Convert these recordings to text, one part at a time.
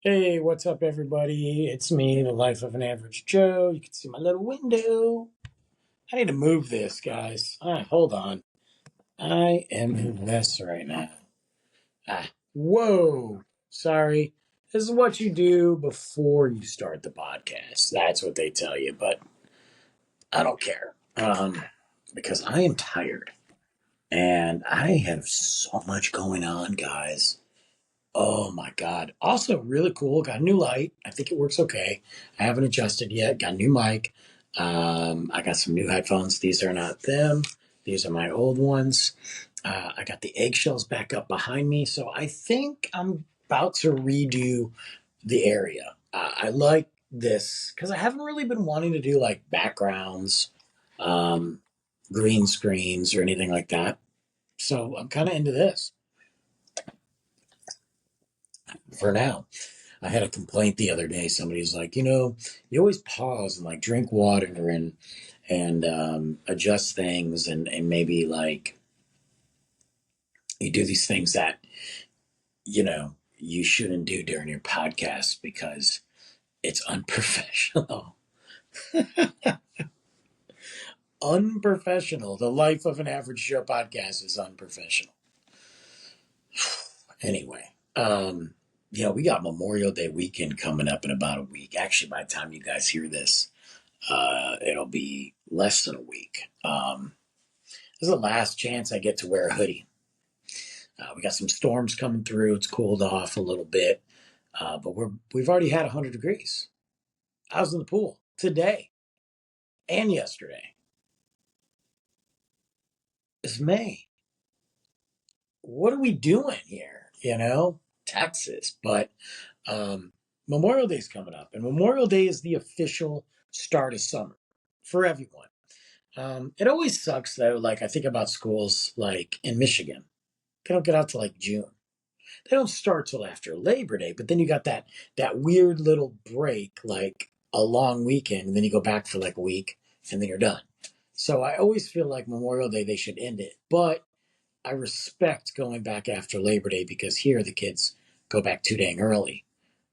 Hey, what's up, everybody? It's me, the life of an average Joe. You can see my little window. I need to move this, guys. Hold on. I am in a mess right now. Whoa. Sorry. This is what you do before you start the podcast. That's what they tell you, but I don't care. Because I am tired and I have so much going on, guys. Oh my God. Also, really cool. Got a new light. I think it works okay. I haven't adjusted yet. Got a new mic. I got some new headphones. These are not them, these are my old ones. I got the eggshells back up behind me. So I think I'm about to redo the area. I like this because I haven't really been wanting to do like backgrounds, um, green screens, or anything like that. So I'm kind of into this for now. I had a complaint the other day. Somebody's like, you always pause and like drink water and adjust things and maybe like you do these things that you shouldn't do during your podcast because it's unprofessional. Unprofessional. The life of an average Joe podcast is unprofessional. Anyway, we got Memorial Day weekend coming up in about a week. Actually, by the time you guys hear this, it'll be less than a week. This is the last chance I get to wear a hoodie. We got some storms coming through. It's cooled off a little bit, but we've already had 100 degrees. I was in the pool today and yesterday. It's May. What are we doing here? Texas. But Memorial Day's coming up, and Memorial Day is the official start of summer for everyone. It always sucks though. Like I think about schools like in Michigan, they don't get out till like June. They don't start till after Labor Day, but then you got that weird little break, like a long weekend, and then you go back for like a week, and then you're done. So I always feel like Memorial Day they should end it, but I respect going back after Labor Day because here the kids go back too dang early.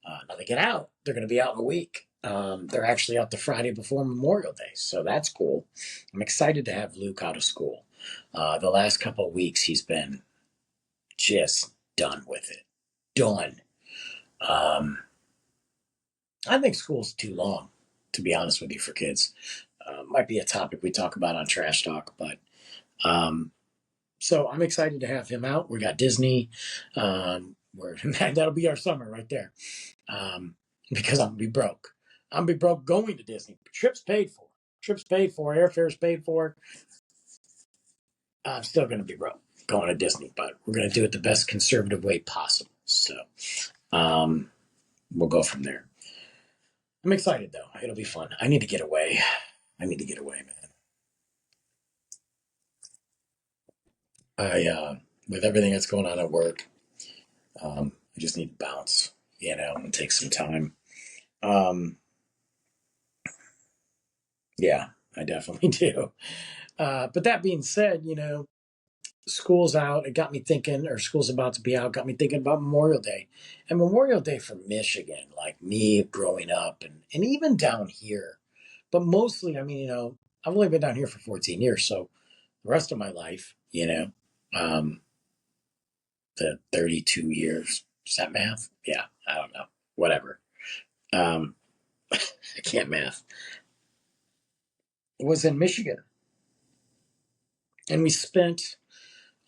Now they get out; they're going to be out in a week. They're actually out the Friday before Memorial Day, so that's cool. I'm excited to have Luke out of school. The last couple of weeks, he's been just done with it. Done. Um, I think school's too long, to be honest with you, for kids. Might be a topic we talk about on Trash Talk, but um, so I'm excited to have him out. We got Disney. That'll be our summer right there. Because I'm gonna be broke. I'm gonna be broke going to Disney. Trips paid for. Trips paid for. Airfares paid for. I'm still gonna be broke going to Disney, but we're gonna do it the best conservative way possible. So um, we'll go from there. I'm excited though. It'll be fun. I need to get away. I need to get away, man. With everything that's going on at work, I just need to bounce, and take some time. Um, yeah, I definitely do. But that being said, school's out. It got me thinking, or school's about to be out, got me thinking about Memorial Day. And Memorial Day for Michigan, like me growing up and even down here. But mostly, I mean, I've only been down here for 14 years. So the rest of my life, um, the 32 years, is that math? Yeah, I don't know. Whatever. Um, I can't math. It was in Michigan. And we spent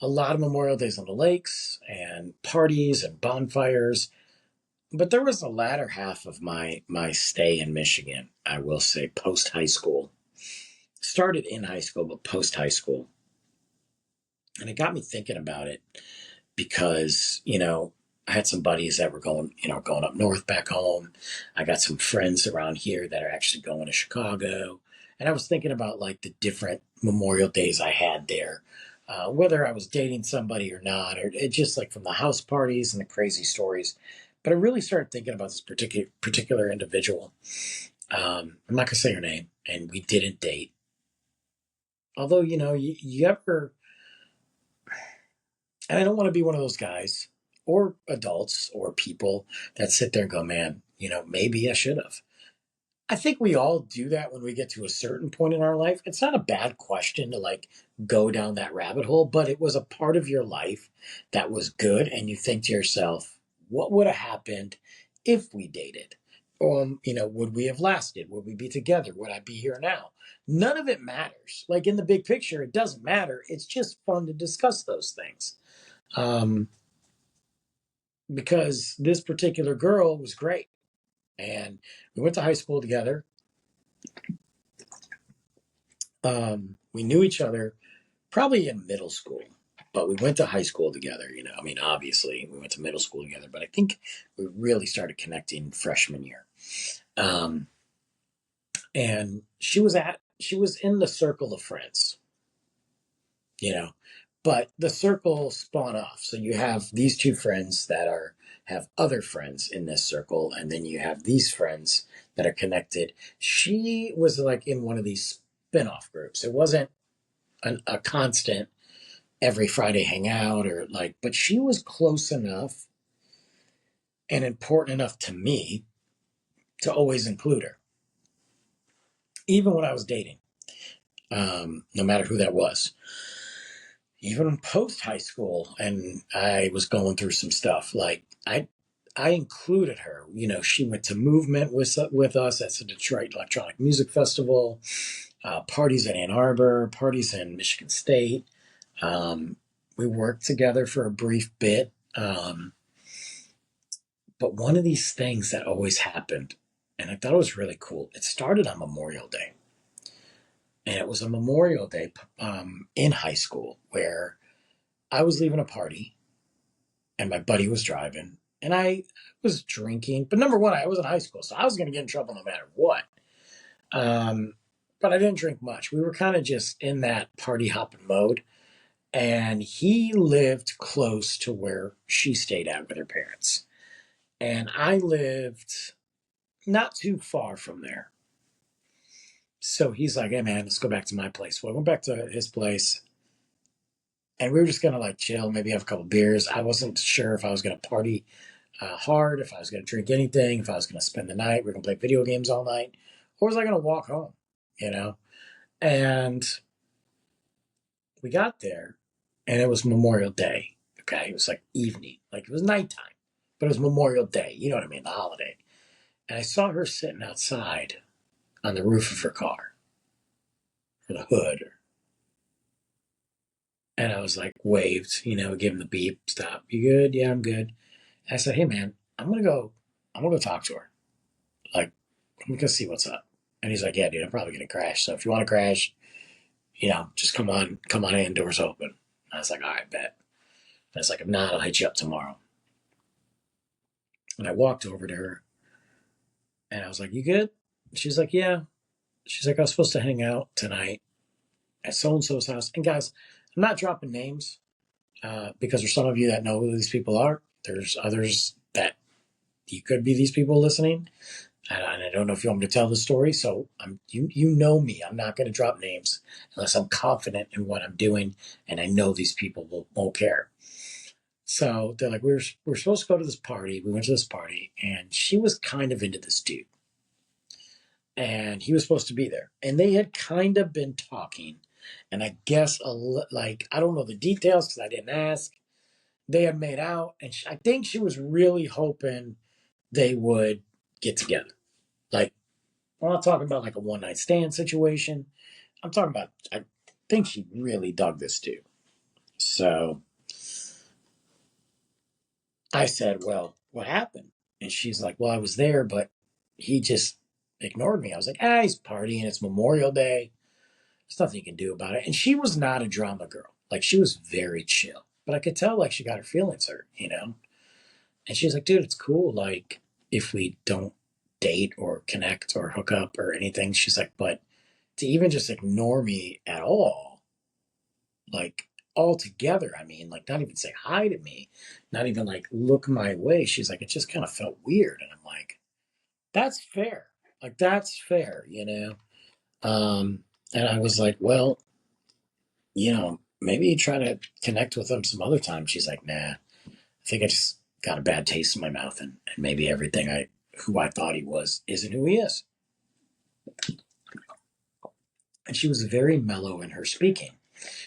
a lot of Memorial Days on the lakes and parties and bonfires. But there was the latter half of my stay in Michigan, I will say, post high school. Started in high school, but post high school. And it got me thinking about it because, I had some buddies that were going up north back home. I got some friends around here that are actually going to Chicago. And I was thinking about like the different Memorial Days I had there, whether I was dating somebody or not, or it just like from the house parties and the crazy stories. But I really started thinking about this particular individual. I'm not gonna say her name, and we didn't date. Although you ever, and I don't want to be one of those guys or adults or people that sit there and go, man, maybe I should have. I think we all do that when we get to a certain point in our life. It's not a bad question to like go down that rabbit hole, but it was a part of your life that was good. And you think to yourself, what would have happened if we dated? Would we have lasted? Would we be together? Would I be here now? None of it matters. Like in the big picture, it doesn't matter. It's just fun to discuss those things. Um, because this particular girl was great. And we went to high school together. We knew each other probably in middle school, but we went to high school together. I mean, obviously, we went to middle school together, but I think we really started connecting freshman year. Um, and she was in the circle of friends, you know, but the circle spawn off. So you have these two friends that have other friends in this circle, and then you have these friends that are connected. She was like in one of these spin-off groups. It wasn't a constant every Friday hang out or like, but she was close enough and important enough to me to always include her, even when I was dating, no matter who that was. Even post high school, and I was going through some stuff. Like I included her. She went to Movement with us. That's a Detroit Electronic Music Festival. Parties in Ann Arbor, parties in Michigan State. We worked together for a brief bit. But one of these things that always happened, and I thought it was really cool, it started on Memorial Day. And it was a Memorial Day in high school where I was leaving a party and my buddy was driving and I was drinking. But number one, I was in high school, so I was going to get in trouble no matter what. Um, but I didn't drink much. We were kind of just in that party hopping mode. And he lived close to where she stayed at with her parents. And I lived not too far from there. So he's like, hey man, let's go back to my place. Well, I went back to his place and we were just gonna like chill, maybe have a couple beers. I wasn't sure if I was gonna party hard, if I was gonna drink anything, if I was gonna spend the night, we are gonna play video games all night, or was I gonna walk home, you know? And we got there and it was Memorial Day. Okay. It was like evening, like it was nighttime, but it was Memorial Day. You know what I mean? The holiday. And I saw her sitting outside on the roof of her car or the hood. And I was like, waved, give him the beep, stop. You good? Yeah, I'm good. And I said, hey man, I'm gonna go talk to her. Like, I'm gonna see what's up. And he's like, yeah, dude, I'm probably gonna crash. So if you want to crash, just come on in, doors open. And I was like, all right, bet. And I was like, if not, I'll hit you up tomorrow. And I walked over to her and I was like, you good? She's like, yeah. She's like, I was supposed to hang out tonight at so and so's house. And guys, I'm not dropping names because there's some of you that know who these people are. There's others that you could be these people listening. And I don't know if you want me to tell the story. So you know me. I'm not going to drop names unless I'm confident in what I'm doing and I know these people won't care. So they're like, we're supposed to go to this party. We went to this party, and she was kind of into this dude, and he was supposed to be there, and they had kind of been talking, and I guess like I don't know the details because I didn't ask. They had made out, and I think she was really hoping they would get together. Like, I'm not talking about like a one night stand situation. I'm talking about I think she really dug this dude. So I said, well, what happened? And she's like, well, I was there, but he just ignored me. I was like, he's partying. It's Memorial Day. There's nothing you can do about it. And she was not a drama girl. Like, she was very chill. But I could tell, like, she got her feelings hurt. And she's like, dude, it's cool. Like, if we don't date or connect or hook up or anything, she's like, but to even just ignore me at all, like, altogether, I mean, like, not even say hi to me, not even like look my way. She's like, it just kind of felt weird. And I'm like, that's fair. Like, that's fair. And I was like, well, maybe try to connect with them some other time. She's like, nah, I think got a bad taste in my mouth, and maybe who I thought he was isn't who he is. And she was very mellow in her speaking.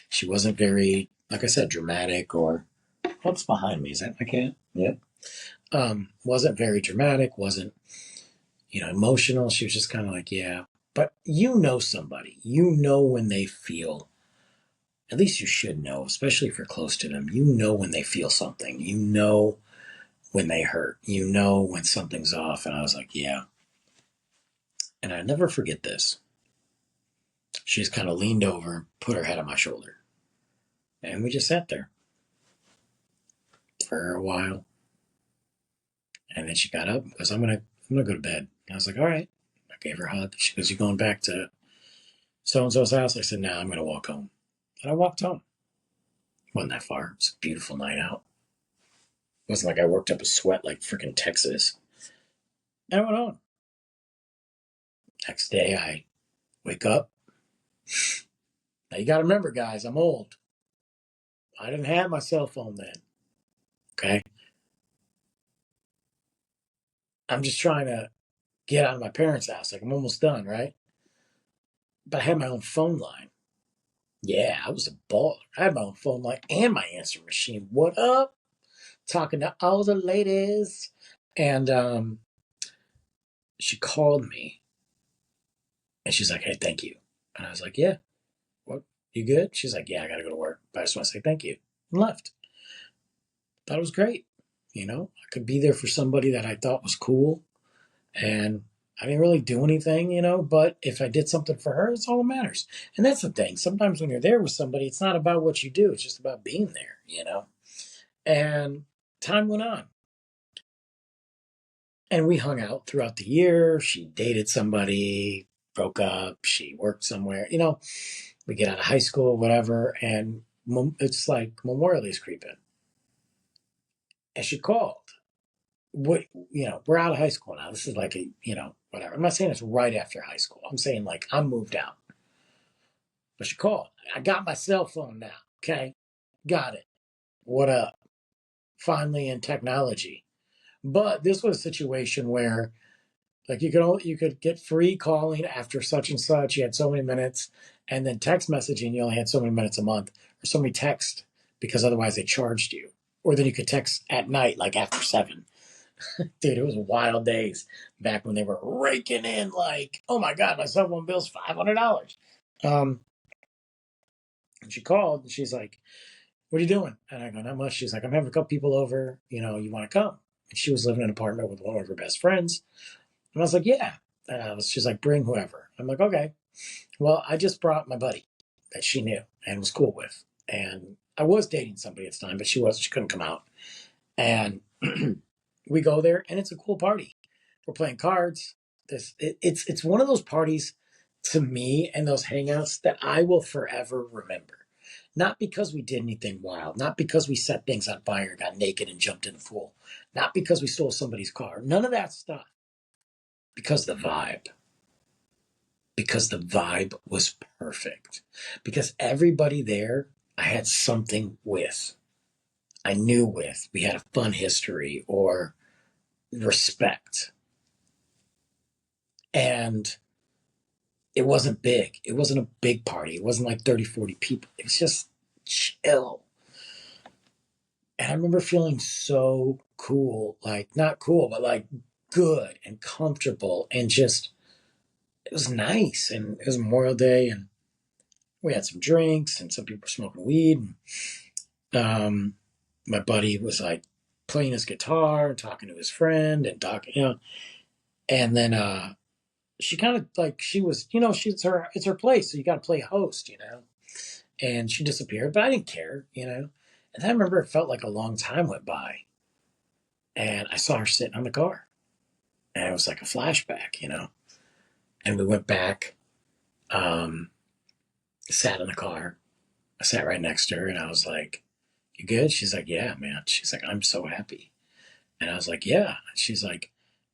She wasn't very, like I said, dramatic or what's behind me? Is that my cat? Yep. Wasn't very dramatic, wasn't, emotional. She was just kind of like, yeah. But somebody, when they feel, at least you should know, especially if you're close to them, when they feel something, when they hurt, when something's off. And I was like, yeah. And I never forget this. She just kind of leaned over, put her head on my shoulder. And we just sat there for a while. And then she got up and goes, I'm gonna go to bed. And I was like, all right. I gave her a hug. She goes, you going back to so and so's house? I said, no, I'm gonna walk home. And I walked home. Wasn't that far. It was a beautiful night out. It wasn't like I worked up a sweat like freaking Texas. And I went home. Next day I wake up. Now you gotta remember, guys, I'm old. I didn't have my cell phone then. Okay. I'm just trying to get out of my parents' house. Like I'm almost done, right? But I had my own phone line. Yeah, I was a baller. I had my own phone line and my answering machine. What up? Talking to all the ladies. And she called me and she's like, hey, thank you. And I was like, yeah, what? You good? She's like, yeah, I got to go to work. But I just want to say thank you. And left. Thought it was great. I could be there for somebody that I thought was cool. And I didn't really do anything, but if I did something for her, it's all that matters. And that's the thing. Sometimes when you're there with somebody, it's not about what you do. It's just about being there. And time went on. And we hung out throughout the year. She dated somebody, broke up, she worked somewhere. We get out of high school, whatever, and it's like Memorial Day's creeping. And she called. We're out of high school now. This is like whatever. I'm not saying it's right after high school. I'm saying like I'm moved out. But she called. I got my cell phone now. Okay. Got it. What up? Finally in technology. But this was a situation where like you could get free calling after such and such. You had so many minutes, and then text messaging. You only had so many minutes a month, or so many texts because otherwise they charged you. Or then you could text at night, like after 7. Dude, it was wild days back when they were raking in like, oh my god, my cell phone bill's $500. And she called and she's like, what are you doing? And I go, not much. She's like, I'm having a couple people over. You want to come? And she was living in an apartment with one of her best friends. And I was like, yeah. And she's like, bring whoever. I'm like, okay. Well, I just brought my buddy that she knew and was cool with. And I was dating somebody at the time, but she couldn't come out. And we go there and it's a cool party. We're playing cards. It's one of those parties to me and those hangouts that I will forever remember. Not because we did anything wild, not because we set things on fire, got naked and jumped in the pool, not because we stole somebody's car, none of that stuff. Because the vibe. Because the vibe was perfect. Because everybody there I had something with. I knew with. We had a fun history or respect. And it wasn't big. It wasn't a big party. It wasn't like 30, 40 people. It was just chill. And I remember feeling so cool, like not cool, but like good and comfortable and just, it was nice. And it was Memorial Day and we had some drinks and some people were smoking weed. And, my buddy was like playing his guitar and talking to his friend and talking, and then, she kind of like, she was, it's her place. So you got to play host. And she disappeared, but I didn't care. And I remember it felt like a long time went by and I saw her sitting on the car and it was like a flashback. And we went back, sat in the car. I sat right next to her and I was like, you good? She's like, yeah, man. She's like, I'm so happy. And I was like, yeah. She's like,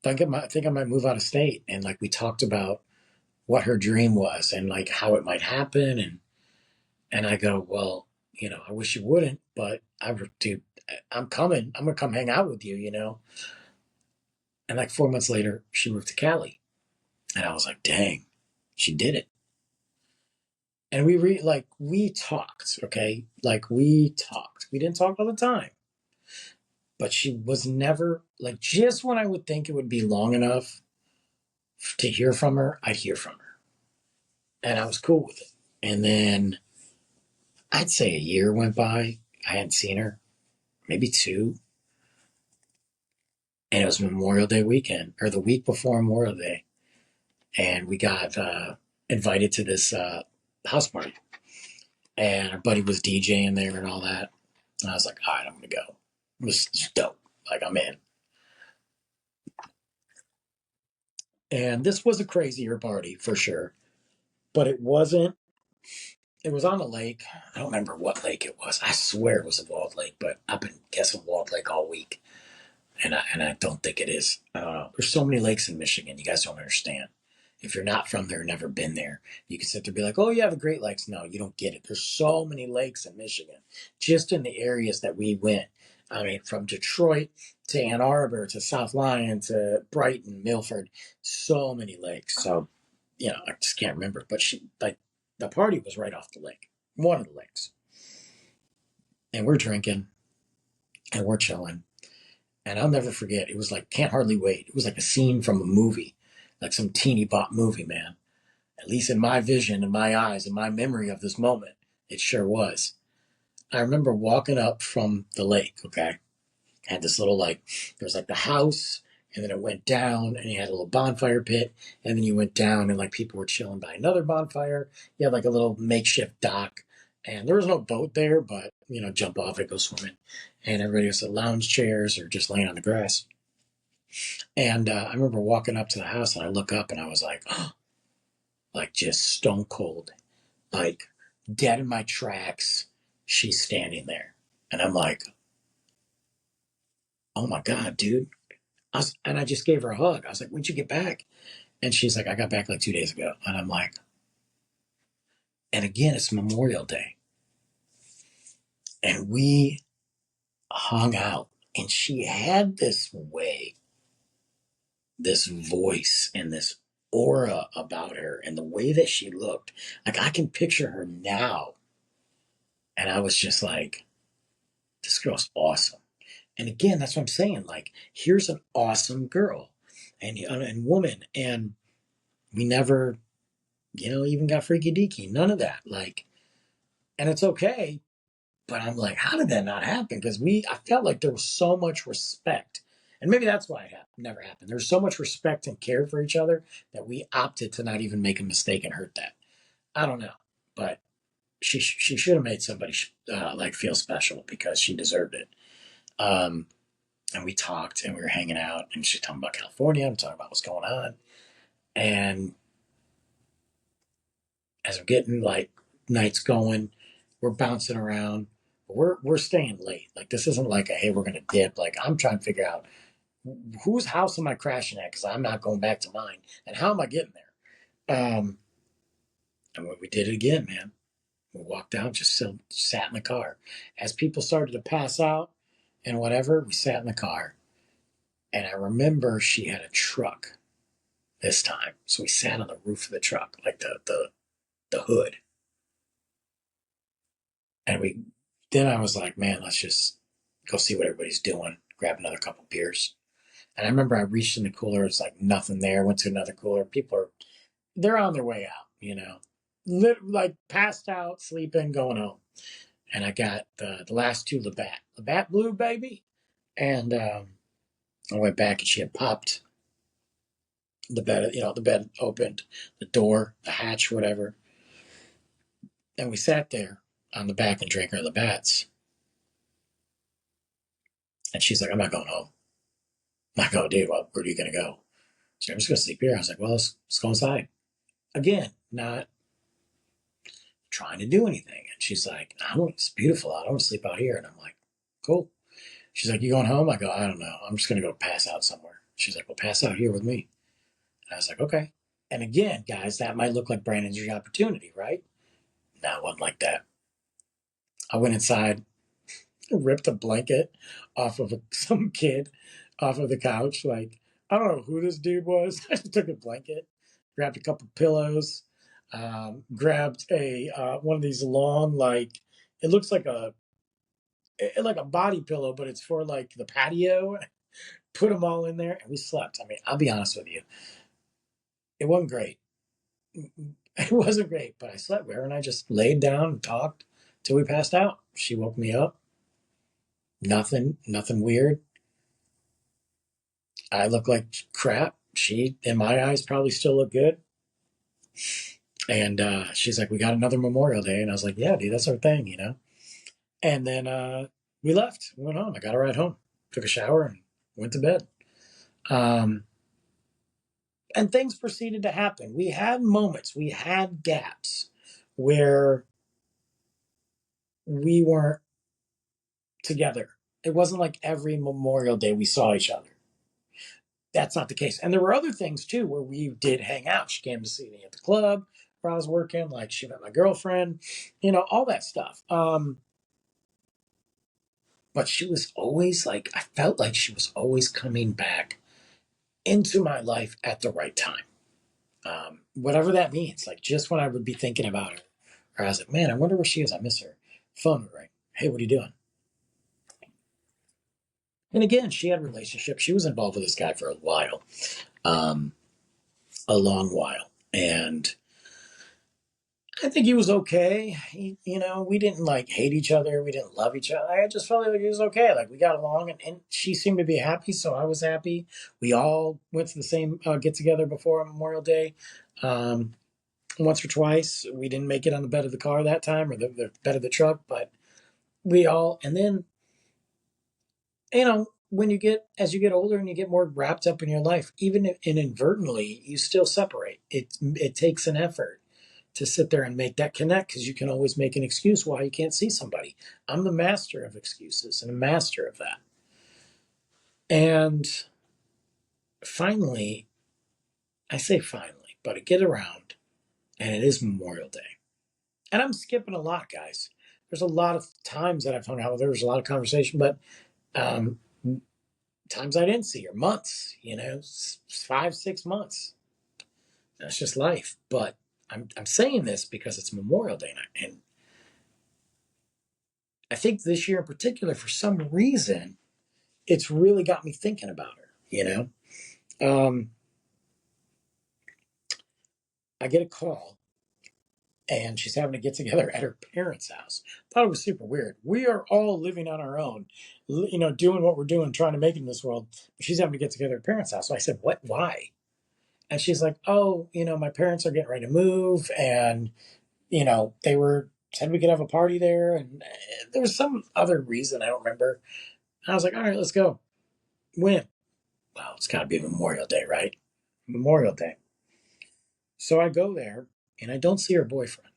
I think I might move out of state. And like, we talked about what her dream was and like how it might happen. And I go, well, I wish you wouldn't, but dude, I'm coming. I'm gonna come hang out with you, you know. And like 4 months later, she moved to Cali, and I was like, dang, she did it. And we talked, okay, like we talked. We didn't talk all the time, but she was never like just when I would think it would be long enough to hear from her, I'd hear from her, and I was cool with it. And then I'd say a year went by. I hadn't seen her, maybe two, and it was Memorial Day weekend or the week before Memorial Day, and we got invited to this house party, and our buddy was DJing there and all that. And I was like, all right, I'm gonna go. It was just dope. Like I'm in. And this was a crazier party for sure, but it wasn't. It was on a lake. I don't remember what lake it was. I swear it was a Walled Lake, but I've been guessing Walled Lake all week, and I don't think it is. I don't know. There's so many lakes in Michigan. You guys don't understand. If you're not from there, never been there, you can sit there and be like, "Oh, you have the Great Lakes." No, you don't get it. There's so many lakes in Michigan, just in the areas that we went. I mean, from Detroit to Ann Arbor to South Lyon to Brighton, Milford, so many lakes. So, I just can't remember. But the party was right off the lake, one of the lakes, and we're drinking and we're chilling. And I'll never forget. It was like Can't Hardly Wait. It was like a scene from a movie, like some teeny bop movie, man. At least in my vision, in my eyes, in my memory of this moment, it sure was. I remember walking up from the lake, okay? Had this little like, there was like the house, and then it went down, and you had a little bonfire pit, and then you went down, and like people were chilling by another bonfire. You had like a little makeshift dock, and there was no boat there, but jump off it, go swimming. And everybody was at lounge chairs or just laying on the grass. And I remember walking up to the house, and I look up, and I was like, oh, like just stone cold, like dead in my tracks. She's standing there, and I'm like, oh my god, dude. And I just gave her a hug. I was like, when'd you get back? And she's like, I got back like 2 days ago. And I'm like, and again, it's Memorial Day. And we hung out. And she had this way, this voice, and this aura about her, and the way that she looked. Like, I can picture her now. And I was just like, this girl's awesome. And again, that's what I'm saying. Like, here's an awesome girl and woman. And we never, even got freaky deaky. None of that. Like, and it's okay. But I'm like, how did that not happen? Because I felt like there was so much respect. And maybe that's why it never happened. There's so much respect and care for each other that we opted to not even make a mistake and hurt that. I don't know. But she should have made somebody like feel special because she deserved it. And we talked and we were hanging out and she talking about California. I'm talking about what's going on. And as we're getting like nights going, we're bouncing around. We're staying late. Like this isn't like a hey, we're gonna dip. Like I'm trying to figure out whose house am I crashing at because I'm not going back to mine, and how am I getting there? And we did it again, man. We walked out, just sat in the car. As people started to pass out and whatever, we sat in the car. And I remember she had a truck this time, so we sat on the roof of the truck, like the hood. And then I was like, man, let's just go see what everybody's doing. Grab another couple beers. And I remember I reached in the cooler. It's like nothing there. Went to another cooler. They're on their way out, like passed out, sleeping, going home. And I got the last two Labatt. Labatt Blue, baby. And I went back and she had popped the bed opened, the door, the hatch, whatever. And we sat there on the back and drank our Labatts. And she's like, I'm not going home. I go, dude, well, where are you going to go? So I'm just going to sleep here. I was like, well, let's go inside. Again, not trying to do anything. And she's like, it's beautiful out. I want to sleep out here. And I'm like, cool. She's like, you going home? I go, I don't know. I'm just going to go pass out somewhere. She's like, well, pass out here with me. And I was like, okay. And again, guys, that might look like Brandon's opportunity, right? No, it wasn't like that. I went inside. ripped a blanket off of some kid off of the couch. Like, I don't know who this dude was. I just took a blanket, grabbed a couple pillows, grabbed a one of these long, like, it looks like a body pillow, but it's for like the patio. Put them all in there, and we slept. I mean, I'll be honest with you, it wasn't great. It wasn't great, but I slept with her, and I just laid down and talked till we passed out. She woke me up. Nothing weird. I look like crap. She, in my eyes, probably still look good. And she's like, "We got another Memorial Day," and I was like, "Yeah, dude, that's our thing." And then we left, went home. I got a ride home, took a shower, and went to bed. Um, and things proceeded to happen. We had moments, we had gaps where we weren't together. It wasn't like every Memorial Day we saw each other. That's not the case. And there were other things too where we did hang out. She came to see me at the club where I was working, like she met my girlfriend, all that stuff. But she was always like, I felt like she was always coming back into my life at the right time. Whatever that means, like just when I would be thinking about her, or I was like, man, I wonder where she is. I miss her. Phone would ring. Hey, what are you doing? And again, she had a relationship. She was involved with this guy for a while, um, a long while. And I think he was okay. We didn't like hate each other. We didn't love each other. I just felt like he was okay. Like we got along, and she seemed to be happy, so I was happy. We all went to the same get together before Memorial Day, um, once or twice. We didn't make it on the bed of the car that time, or the bed of the truck, but we all. And then when as you get older and you get more wrapped up in your life, even if inadvertently, you still separate. It takes an effort to sit there and make that connect, because you can always make an excuse why you can't see somebody. I'm the master of excuses and a master of that. And finally, I say finally, but I get around, and it is Memorial Day. And I'm skipping a lot, guys. There's a lot of times that I've hung out with her. There's a lot of conversation, but um, times I didn't see her, months, 5, 6 months. That's just life. But I'm saying this because it's Memorial Day night, and I think this year in particular, for some reason, it's really got me thinking about her. Um, I get a call, and she's having to get together at her parents' house. Thought it was super weird. We are all living on our own, doing what we're doing, trying to make it in this world. But she's having to get together at her parents' house. So I said, "What? Why?" And she's like, "Oh, my parents are getting ready to move, and they were said we could have a party there, and there was some other reason I don't remember." And I was like, "All right, let's go." When? Well, it's got to be Memorial Day, right? Memorial Day. So I go there, and I don't see her boyfriend.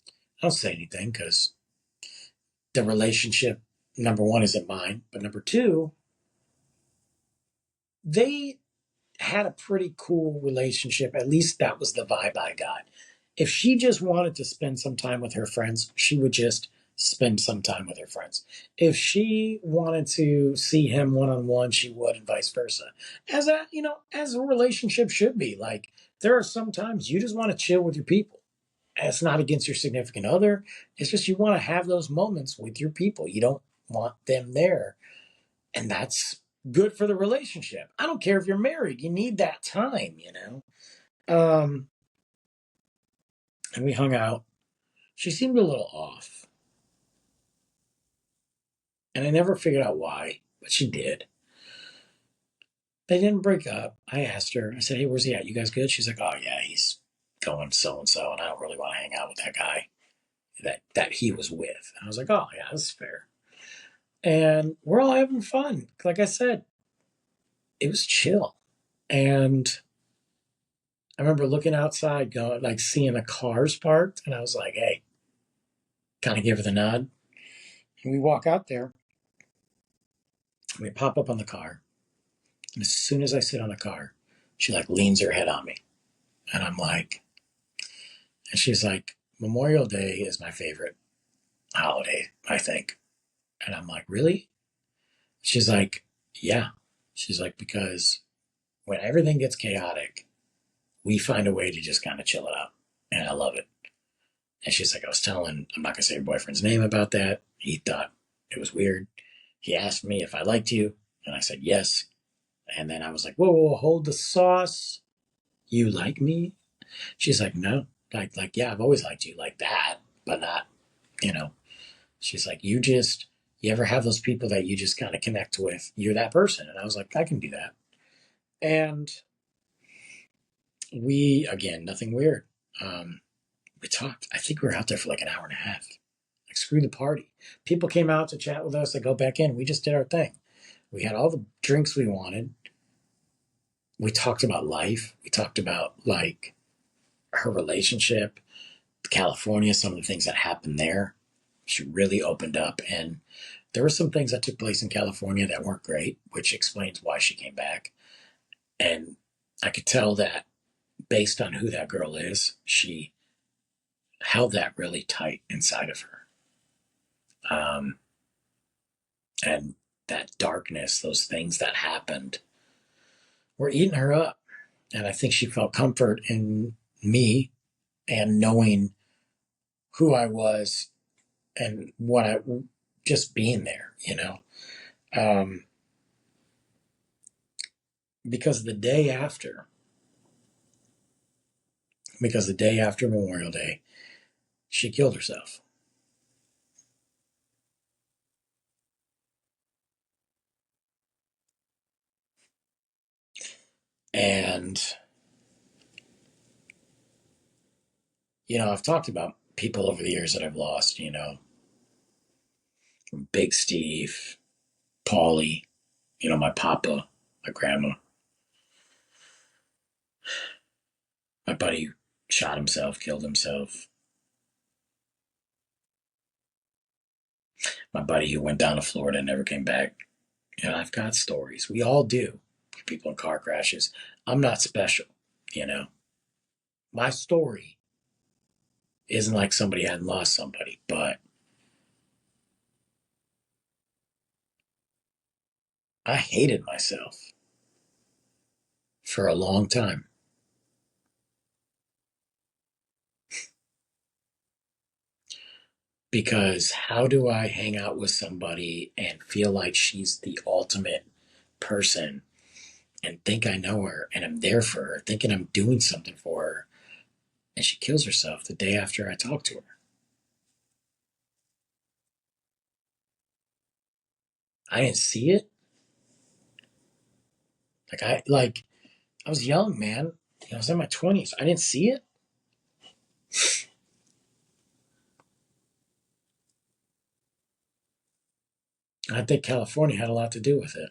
I don't say anything because the relationship, number one, isn't mine. But number two, they had a pretty cool relationship. At least that was the vibe I got. If she just wanted to spend some time with her friends, she would just spend some time with her friends. If she wanted to see him one on one, she would, and vice versa. As a relationship should be. Like, there are some times you just want to chill with your people. And it's not against your significant other. It's just you want to have those moments with your people. You don't want them there. And that's good for the relationship. I don't care if you're married. You need that time. And we hung out. She seemed a little off. And I never figured out why, but she did. They didn't break up. I asked her, I said, "Hey, where's he at? You guys good?" She's like, "Oh, yeah, he's going so and so, and I don't really want to hang out with that guy that he was with." And I was like, "Oh, yeah, that's fair." And we're all having fun. Like I said, it was chill. And I remember looking outside, going, like, seeing the cars parked, and I was like, "Hey," kind of give her the nod. And we walk out there, and we pop up on the car. And as soon as I sit on the car, she like leans her head on me. And I'm like, and she's like, "Memorial Day is my favorite holiday, I think." And I'm like, really? She's like, yeah. She's like, because when everything gets chaotic, we find a way to just kind of chill it out. And I love it. And she's like, I was telling, I'm not going to say your boyfriend's name about that. He thought it was weird. He asked me if I liked you. And I said, yes. And then I was like, whoa, whoa, whoa, hold the sauce. You like me? She's like, no. Yeah, I've always liked you like that, but not, you know. She's like, you ever have those people that you just kind of connect with? You're that person. And I was like, I can do that. And again, nothing weird. Um, we talked. I think we were out there for like an hour and a half. Like, screw the party. People came out to chat with us. They go back in. We just did our thing. We had all the drinks we wanted. We talked about life. We talked about like her relationship, California, some of the things that happened there. She really opened up, and there were some things that took place in California that weren't great, which explains why she came back. And I could tell that based on who that girl is, she held that really tight inside of her. Um, and that darkness, those things that happened, were eating her up. And I think she felt comfort in me and knowing who I was and what I just being there, you know. Um, because the day after, because the day after Memorial Day, she killed herself. And, I've talked about people over the years that I've lost, Big Steve, Paulie, my papa, my grandma, my buddy who shot himself, killed himself, my buddy who went down to Florida and never came back. I've got stories. We all do. People in car crashes. I'm not special, you know. My story isn't like somebody hadn't lost somebody, but I hated myself for a long time because how do I hang out with somebody and feel like she's the ultimate person and think I know her and I'm there for her, thinking I'm doing something for her, and she kills herself the day after I talk to her? I didn't see it. I was young, man. I was in my 20s. I didn't see it. I think California had a lot to do with it.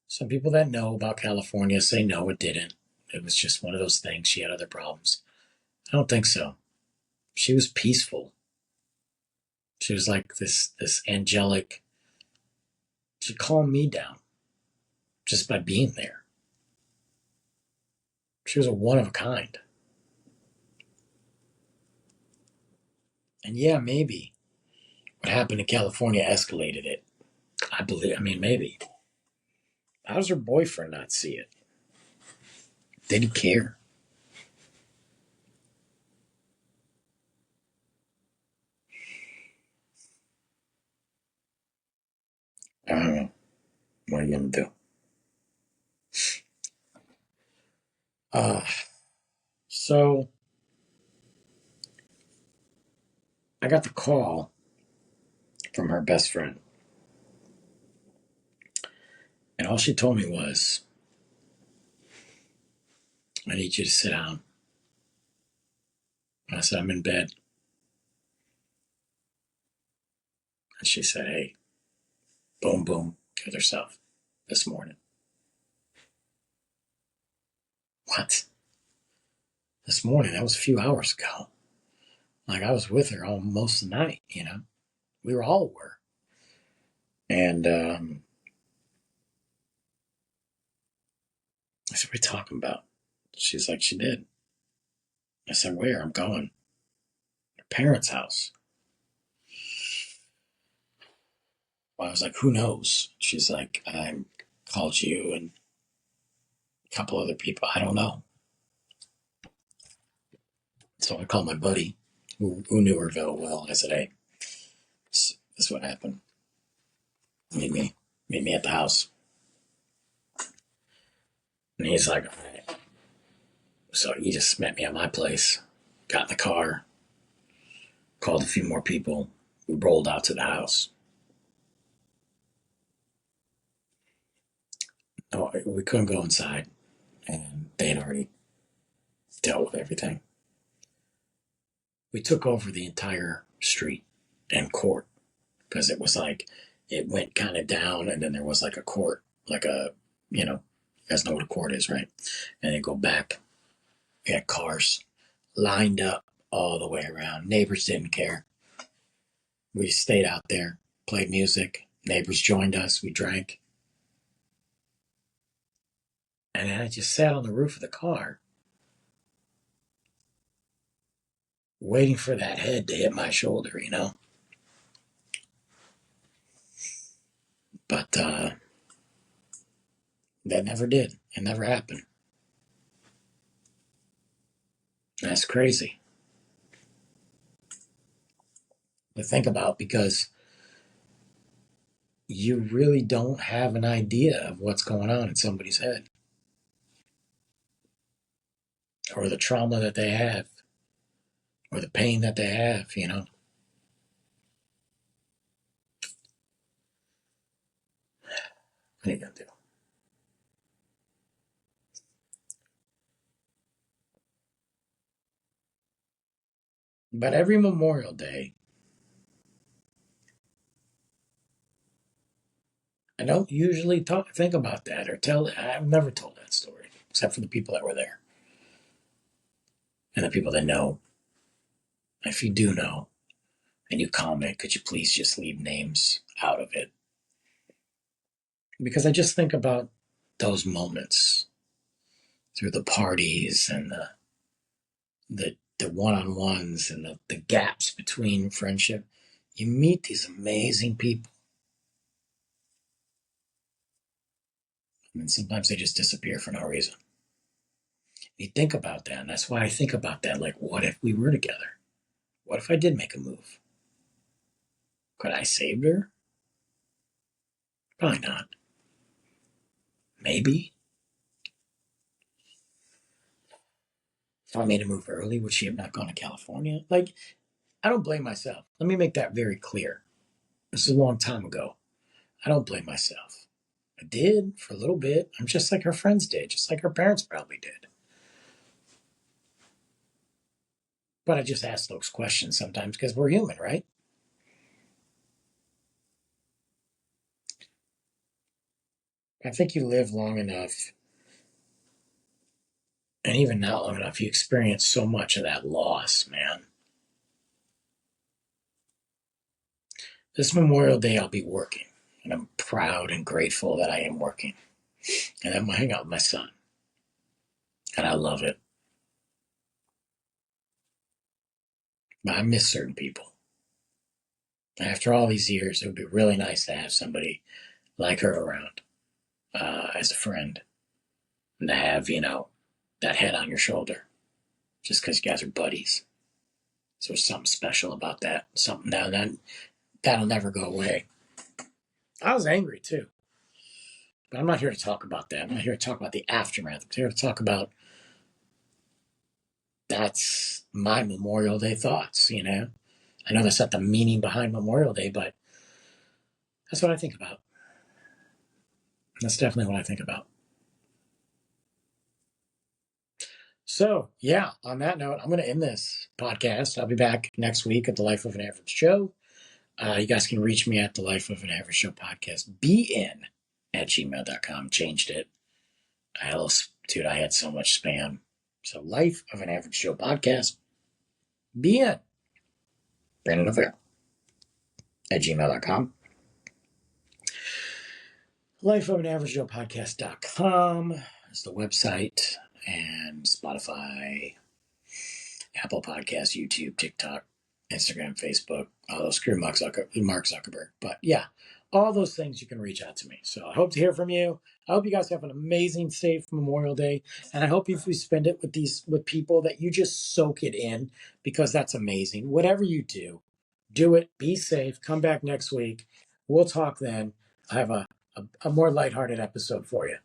Some people that know about California say no, it didn't. It was just one of those things. She had other problems. I don't think so. She was peaceful. She was like this angelic. She calmed me down just by being there. She was a one of a kind. And yeah, maybe what happened in California escalated it. I believe. I mean, maybe. How does her boyfriend not see it? Did he care? I don't know. What are you gonna do? Uh, so I got the call from her best friend, and all she told me was, "I need you to sit down." And I said, "I'm in bed." And she said, "Hey, boom, boom, killed herself this morning." What? This morning? That was a few hours ago. Like, I was with her almost the night, We were all were. And I said, "What are you talking about?" She's like, "She did." I said, "Where?" "I'm going." "Her parents' house." Well, I was like, who knows? She's like, I called you and a couple other people. I don't know. So I called my buddy who knew her very well. I said, hey, this is what happened. Meet me. Meet me at the house. And he's like, all right. So he just met me at my place, got in the car, called a few more people. We rolled out to the house. Oh, we couldn't go inside, and they had already dealt with everything. We took over the entire street and court because it was like it went kind of down, and then there was like a court, like a, you guys know what a court is, right? And they go back. We had cars lined up all the way around. Neighbors didn't care. We stayed out there, played music. Neighbors joined us. We drank. And then I just sat on the roof of the car, waiting for that head to hit my shoulder. But that never did. It never happened. That's crazy to think about because you really don't have an idea of what's going on in somebody's head or the trauma that they have or the pain that they have. What are you going to do? But every Memorial Day, I don't usually think about that or tell it. I've never told that story, except for the people that were there and the people that know. If you do know and you comment, could you please just leave names out of it? Because I just think about those moments through the parties and the one-on-ones and the gaps between friendship. You meet these amazing people. And sometimes they just disappear for no reason. You think about that, and that's why I think about that. Like, what if we were together? What if I did make a move? Could I save her? Probably not. Maybe. If I made a move early, would she have not gone to California? Like, I don't blame myself. Let me make that very clear. This is a long time ago. I don't blame myself. I did for a little bit. I'm just like her friends did, just like her parents probably did. But I just ask those questions sometimes because we're human, right? I think you live long enough, and even not long enough, you experience so much of that loss, man. This Memorial Day, I'll be working, and I'm proud and grateful that I am working. And I'm going to hang out with my son, and I love it. But I miss certain people. After all these years, it would be really nice to have somebody like her around as a friend and to have, that head on your shoulder just because you guys are buddies. So there's something special about that. Something that'll never go away. I was angry too, but I'm not here to talk about that. I'm not here to talk about the aftermath. I'm here to talk about that's my Memorial Day thoughts. I know that's not the meaning behind Memorial Day, but that's what I think about. That's definitely what I think about. So, yeah, on that note, I'm going to end this podcast. I'll be back next week at the Life of an Average Joe. You guys can reach me at the Life of an Average Show podcast, bn@gmail.com. Changed it. Dude, I had so much spam. So, Life of an Average Joe podcast, bn, Brandon Affair, at gmail.com. Life of an Average Joe podcast.com is the website, and Spotify, Apple Podcasts, YouTube, TikTok, Instagram, Facebook. Although screw Mark Zuckerberg. But yeah, All those things you can reach out to me. So I hope to hear from you. I hope you guys have an amazing, safe Memorial Day, and I hope if you spend it with people that you just soak it in because that's amazing. Whatever you do it. Be safe. Come back next week. We'll talk then. I have a more lighthearted episode for you.